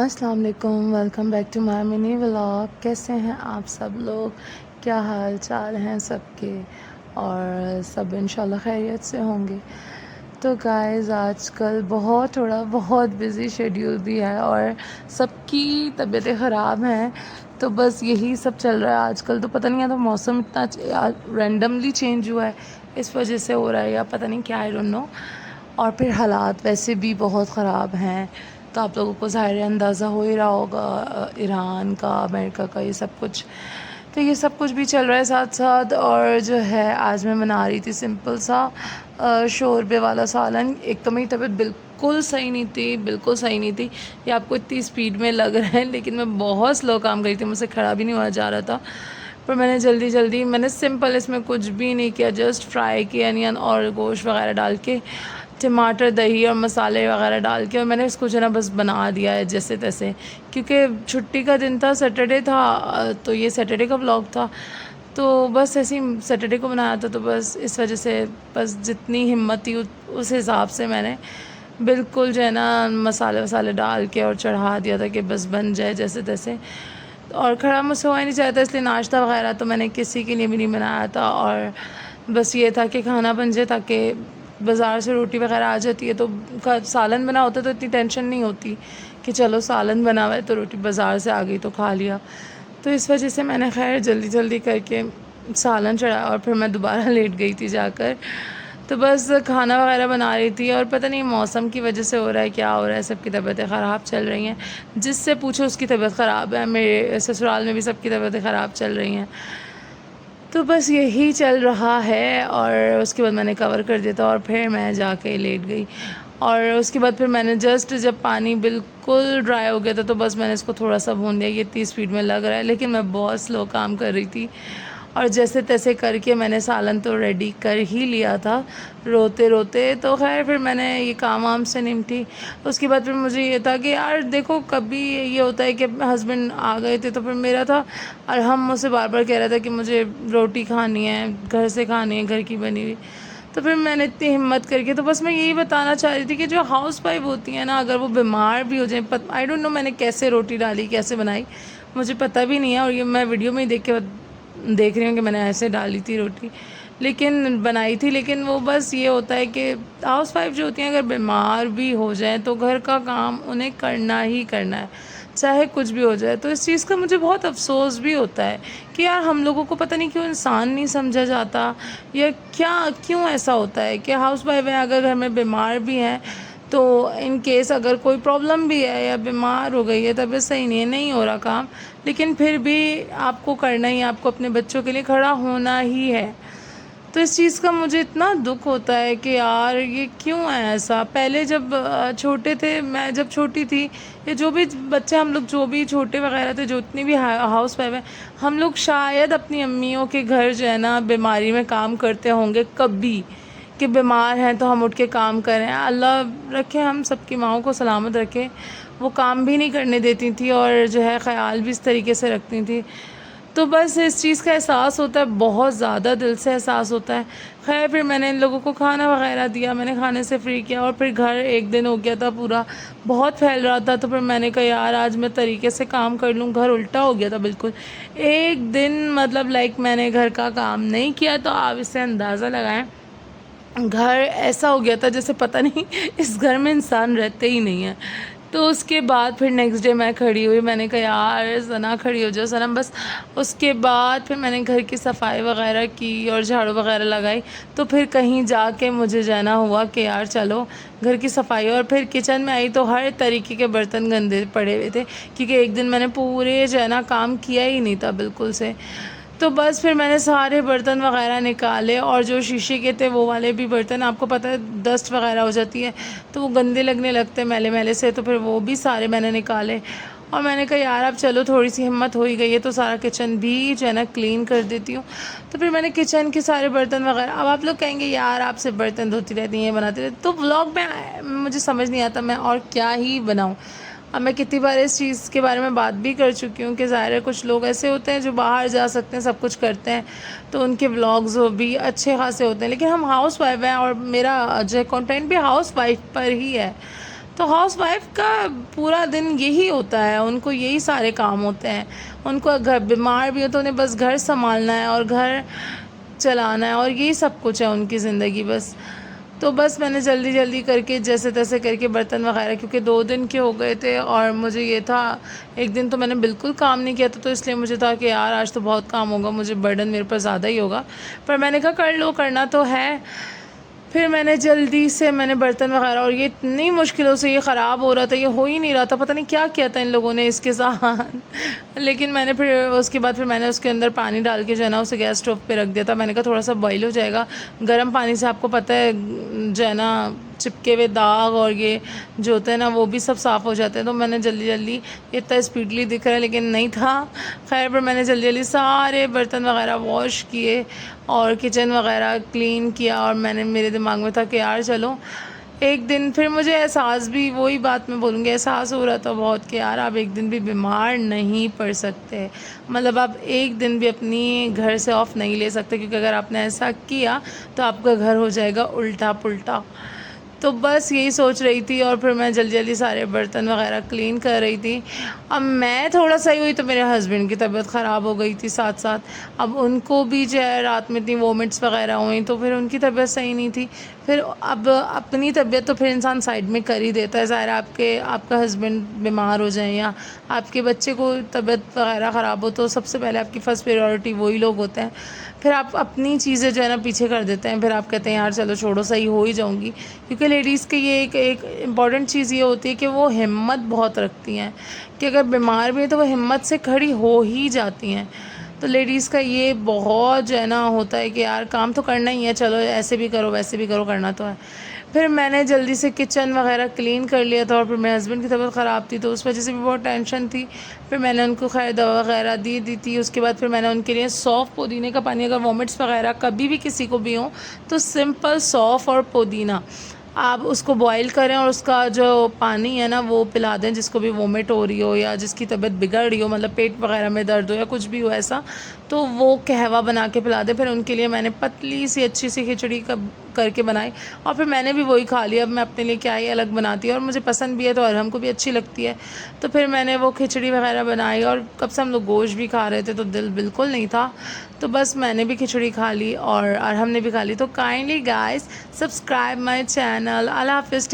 السلام علیکم، welcome back to my mini vlog. کیسے ہیں آپ سب لوگ؟ کیا حال چال ہیں سب کے؟ اور سب انشاءاللہ خیریت سے ہوں گے۔ تو گائز آج کل بہت بزی شیڈیول بھی ہے اور سب کی طبیعتیں خراب ہیں، تو بس یہی سب چل رہا ہے آج کل۔ تو پتہ نہیں ہے، تو موسم اتنا رینڈملی چینج ہوا ہے، اس وجہ سے ہو رہا ہے یا پتہ نہیں کیا، آئی ڈونٹ نو۔ اور پھر حالات ویسے بھی بہت خراب ہیں، تو آپ لوگوں کو ظاہر اندازہ ہو ہی رہا ہوگا، ایران کا، امریکہ کا، یہ سب کچھ، تو یہ سب کچھ بھی چل رہا ہے ساتھ ساتھ۔ اور جو ہے آج میں بنا رہی تھی سمپل سا شوربے والا سالن۔ ایک تو میری طبیعت بالکل صحیح نہیں تھی، یہ آپ کو اتنی اسپیڈ میں لگ رہا ہے، لیکن میں بہت سلو کام کری تھی، مجھ سے کھڑا بھی نہیں ہوا جا رہا تھا، پر میں نے جلدی میں نے سمپل، اس میں کچھ بھی نہیں کیا، جسٹ فرائی کیا انین اور گوشت وغیرہ ڈال کے، ٹماٹر، دہی اور مسالے وغیرہ ڈال کے، اور میں نے اس کو جو ہے نا بس بنا دیا ہے جیسے تیسے، کیونکہ چھٹی کا دن تھا، سیٹرڈے تھا، تو یہ سیٹرڈے کا ولاگ تھا، تو بس ایسے ہی سیٹرڈے کو بنایا تھا، تو بس اس وجہ سے بس جتنی ہمت تھی اس حساب سے میں نے بالکل جو ہے نا مسالے ڈال کے اور چڑھا دیا تھا کہ بس بن جائے جیسے تیسے۔ اور کھڑا مجھ سے ہوا ہی نہیں چاہتا، اس لیے ناشتہ وغیرہ تو میں نے کسی کے لیے بھی نہیں بنایا تھا، اور بس یہ تھا کہ کھانا بن جائے، تاکہ بازار سے روٹی وغیرہ آ جاتی ہے تو سالن بنا ہوتا ہے تو اتنی ٹینشن نہیں ہوتی کہ چلو سالن بنا ہوا ہے تو روٹی بازار سے آ گئی تو کھا لیا، تو اس وجہ سے میں نے خیر جلدی کر کے سالن چڑھایا، اور پھر میں دوبارہ لیٹ گئی تھی جا کر، تو بس کھانا وغیرہ بنا رہی تھی، اور پتہ نہیں موسم کی وجہ سے ہو رہا ہے کیا ہو رہا ہے، سب کی طبیعتیں خراب چل رہی ہیں، جس سے پوچھو اس کی طبیعت خراب ہے، میرے سسرال میں بھی سب کی طبیعتیں خراب چل رہی ہیں، تو بس یہی چل رہا ہے۔ اور اس کے بعد میں نے کور کر دیا تھا، اور پھر میں جا کے لیٹ گئی، اور اس کے بعد پھر میں نے جسٹ جب پانی بالکل ڈرائی ہو گیا تھا تو بس میں نے اس کو تھوڑا سا بھون دیا، یہ اتنی اسپیڈ میں لگ رہا ہے، لیکن میں بہت سلو کام کر رہی تھی، اور جیسے تیسے کر کے میں نے سالن تو ریڈی کر ہی لیا تھا روتے، تو خیر پھر میں نے یہ کام وام سے نمٹی۔ اس کے بعد پھر مجھے یہ تھا کہ یار دیکھو، کبھی یہ ہوتا ہے کہ ہسبینڈ آ گئے تھے تو پھر میرا تھا، اور ہم مجھ سے بار کہہ رہا تھا کہ مجھے روٹی کھانی ہے، گھر سے کھانی ہے، گھر کی بنی ہوئی، تو پھر میں نے اتنی ہمت کر کے، تو بس میں یہی بتانا چاہ رہی تھی کہ جو ہاؤس وائف ہوتی ہیں نا، اگر وہ بیمار بھی ہو جائیں، آئی ڈونٹ نو میں نے کیسے روٹی ڈالی، کیسے بنائی، مجھے پتہ بھی نہیں ہے، اور یہ میں ویڈیو میں ہی دیکھ رہی ہوں کہ میں نے ایسے ڈالی تھی روٹی، لیکن بنائی تھی، لیکن وہ بس یہ ہوتا ہے کہ ہاؤس وائف جو ہوتی ہیں اگر بیمار بھی ہو جائیں تو گھر کا کام انہیں کرنا ہی کرنا ہے، چاہے کچھ بھی ہو جائے، تو اس چیز کا مجھے بہت افسوس بھی ہوتا ہے کہ یار ہم لوگوں کو پتہ نہیں کیوں انسان نہیں سمجھا جاتا، یا کیوں ایسا ہوتا ہے کہ ہاؤس وائف ہیں، اگر گھر میں بیمار بھی ہیں تو ان کیس اگر کوئی پرابلم بھی ہے یا بیمار ہو گئی ہے، طبیعت صحیح نہیں ہو رہا کام، لیکن پھر بھی آپ کو کرنا ہی، آپ کو اپنے بچوں کے لیے کھڑا ہونا ہی ہے، تو اس چیز کا مجھے اتنا دکھ ہوتا ہے کہ یار یہ کیوں ہے ایسا۔ پہلے جب چھوٹے تھے، میں جب چھوٹی تھی، یا جو بھی بچے ہم لوگ جو بھی چھوٹے وغیرہ تھے، جو اتنی بھی ہاؤس وائف ہیں، ہم لوگ شاید اپنی امیوں کے گھر جو ہے نا بیماری میں کام کرتے ہوں گے کبھی، کہ بیمار ہیں تو ہم اٹھ کے کام کریں، اللہ رکھے ہم سب کی ماؤں کو سلامت رکھے، وہ کام بھی نہیں کرنے دیتی تھی، اور جو ہے خیال بھی اس طریقے سے رکھتی تھی، تو بس اس چیز کا احساس ہوتا ہے، بہت زیادہ دل سے احساس ہوتا ہے۔ خیر پھر میں نے ان لوگوں کو کھانا وغیرہ دیا، میں نے کھانے سے فری کیا، اور پھر گھر ایک دن ہو گیا تھا پورا بہت پھیل رہا تھا، تو پھر میں نے کہا یار آج میں طریقے سے کام کر لوں، گھر الٹا ہو گیا تھا بالکل، ایک دن مطلب میں نے گھر کا کام نہیں کیا، تو آپ اس سے اندازہ لگائیں گھر ایسا ہو گیا تھا جیسے پتہ نہیں اس گھر میں انسان رہتے ہی نہیں ہیں۔ تو اس کے بعد پھر نیکسٹ ڈے میں کھڑی ہوئی، میں نے کہا یار ثنا کھڑی ہو جاؤ صنم، بس اس کے بعد پھر میں نے گھر کی صفائی وغیرہ کی اور جھاڑو وغیرہ لگائی، تو پھر کہیں جا کے مجھے جانا ہوا کہ یار چلو گھر کی صفائی، اور پھر کچن میں آئی تو ہر طریقے کے برتن گندے پڑے ہوئے تھے، کیونکہ ایک دن میں نے پورے جو ہے نا کام کیا ہی نہیں تھا بالکل سے، تو بس پھر میں نے سارے برتن وغیرہ نکالے، اور جو شیشے کے تھے وہ والے بھی برتن، آپ کو پتہ ہے ڈسٹ وغیرہ ہو جاتی ہے تو وہ گندے لگنے لگتے میلے سے، تو پھر وہ بھی سارے میں نے نکالے، اور میں نے کہا یار اب چلو تھوڑی سی ہمت ہو ہی گئی ہے تو سارا کچن بھی جو ہے نا کلین کر دیتی ہوں، تو پھر میں نے کچن کے سارے برتن وغیرہ، اب آپ لوگ کہیں گے یار آپ سے برتن دھوتی رہتی ہیں، بناتی رہتی، تو ولاگ میں مجھے سمجھ نہیں آتا میں اور کیا ہی بناؤں۔ اب میں کتنی بار اس چیز کے بارے میں بات بھی کر چکی ہوں کہ ظاہر ہے کچھ لوگ ایسے ہوتے ہیں جو باہر جا سکتے ہیں، سب کچھ کرتے ہیں، تو ان کے ولاگز بھی اچھے خاصے ہوتے ہیں، لیکن ہم ہاؤس وائف ہیں، اور میرا جو ہے کنٹینٹ بھی ہاؤس وائف پر ہی ہے، تو ہاؤس وائف کا پورا دن یہی ہوتا ہے، ان کو یہی سارے کام ہوتے ہیں. ان کو گھر بیمار بھی ہو تو انہیں بس گھر سنبھالنا ہے اور گھر چلانا ہے، اور یہی سب کچھ ہے ان کی زندگی بس. تو بس میں نے جلدی جلدی کر کے جیسے تیسے کر کے برتن وغیرہ، کیونکہ 2 دن کے ہو گئے تھے اور مجھے یہ تھا، ایک دن تو میں نے بالکل کام نہیں کیا تھا، تو اس لیے مجھے تھا کہ یار آج تو بہت کام ہوگا، مجھے برڈن میرے پر زیادہ ہی ہوگا. پر میں نے کہا کر لو، کرنا تو ہے. پھر میں نے جلدی سے میں نے برتن وغیرہ، اور یہ اتنی مشکلوں سے یہ خراب ہو رہا تھا، یہ ہو ہی نہیں رہا تھا، پتہ نہیں کیا کیا تھا ان لوگوں نے اس کے ساتھ. لیکن میں نے پھر اس کے بعد پھر میں نے اس کے اندر پانی ڈال کے جو ہے نا اسے گیس اسٹوو پہ رکھ دیا تھا. میں نے کہا تھوڑا سا بوائل ہو جائے گا، گرم پانی سے آپ کو پتہ ہے جو ہے نا چپکے ہوئے داغ اور یہ جو ہوتے ہیں نا وہ بھی سب صاف ہو جاتے ہیں. تو میں نے جلدی جلدی، اتنا اسپیڈلی دکھ رہا ہے لیکن نہیں تھا. خیر پر میں نے جلدی جلدی سارے برتن وغیرہ واش کیے اور کچن وغیرہ کلین کیا. اور میں نے، میرے دماغ میں تھا کہ یار چلو ایک دن، پھر مجھے احساس بھی، وہی بات میں بولوں گی، احساس ہو رہا تھا بہت کہ یار آپ ایک دن بھی بیمار نہیں پڑ سکتے. مطلب آپ ایک دن بھی اپنی گھر سے آف نہیں لے سکتے، کیونکہ اگر آپ نے ایسا کیا تو آپ کا گھر ہو جائے گا الٹا پلٹا. تو بس یہی سوچ رہی تھی، اور پھر میں جلدی جلدی سارے برتن وغیرہ کلین کر رہی تھی. اب میں تھوڑا صحیح ہوئی تو میرے ہسبینڈ کی طبیعت خراب ہو گئی تھی ساتھ ساتھ. اب ان کو بھی جو ہے رات میں اتنی وومٹس وغیرہ ہوئیں تو پھر ان کی طبیعت صحیح نہیں تھی. پھر اب اپنی طبیعت تو پھر انسان سائڈ میں کر ہی دیتا ہے. ظاہر ہے آپ کا ہسبینڈ بیمار ہو جائیں یا آپ کے بچے کو طبیعت وغیرہ خراب ہو تو سب سے پہلے آپ کی فرسٹ پریورٹی وہی لوگ ہوتے ہیں. پھر آپ اپنی چیزیں جو ہے نا پیچھے کر دیتے ہیں، پھر آپ کہتے ہیں یار چلو چھوڑو صحیح ہو ہی جاؤں گی. کیونکہ لیڈیز کے یہ ایک امپورٹنٹ چیز یہ ہوتی ہے کہ وہ ہمت بہت رکھتی ہیں، کہ اگر بیمار بھی ہیں تو وہ ہمت سے کھڑی ہو ہی جاتی ہیں. تو لیڈیز کا یہ بہت جو ہے نا ہوتا ہے کہ یار کام تو کرنا ہی ہے، چلو ایسے بھی کرو ویسے بھی کرو، کرنا تو ہے. پھر میں نے جلدی سے کچن وغیرہ کلین کر لیا تھا، اور پھر میرے ہسبینڈ کی طبیعت خراب تھی تو اس وجہ سے بھی بہت ٹینشن تھی. پھر میں نے ان کو خیر دوا وغیرہ دی تھی. اس کے بعد پھر میں نے ان کے لیے سونف پودینے کا پانی، اگر وومٹس وغیرہ کبھی بھی کسی کو بھی ہوں تو سمپل سونف اور پودینہ آپ اس کو بوائل کریں اور اس کا جو پانی ہے نا وہ پلا دیں جس کو بھی وومٹ ہو رہی ہو یا جس کی طبیعت بگڑ رہی ہو، مطلب پیٹ وغیرہ میں درد ہو یا کچھ بھی ہو ایسا، تو وہ قہوہ بنا کے پلا دیں. پھر ان کے لیے میں نے پتلی سی اچھی سی کھچڑی کر کے بنائی، اور پھر میں نے بھی وہی کھا لیا. اب میں اپنے لیے کیا ہی الگ بناتی ہے، اور مجھے پسند بھی ہے تو ارحم کو بھی اچھی لگتی ہے. تو پھر میں نے وہ کھچڑی وغیرہ بنائی، اور کب سے ہم لوگ گوشت بھی کھا رہے تھے تو دل بالکل نہیں تھا، تو بس میں نے بھی کھچڑی کھا لی اور ارحم نے بھی کھا لی. تو kindly guys subscribe my channel. اللہ حافظ.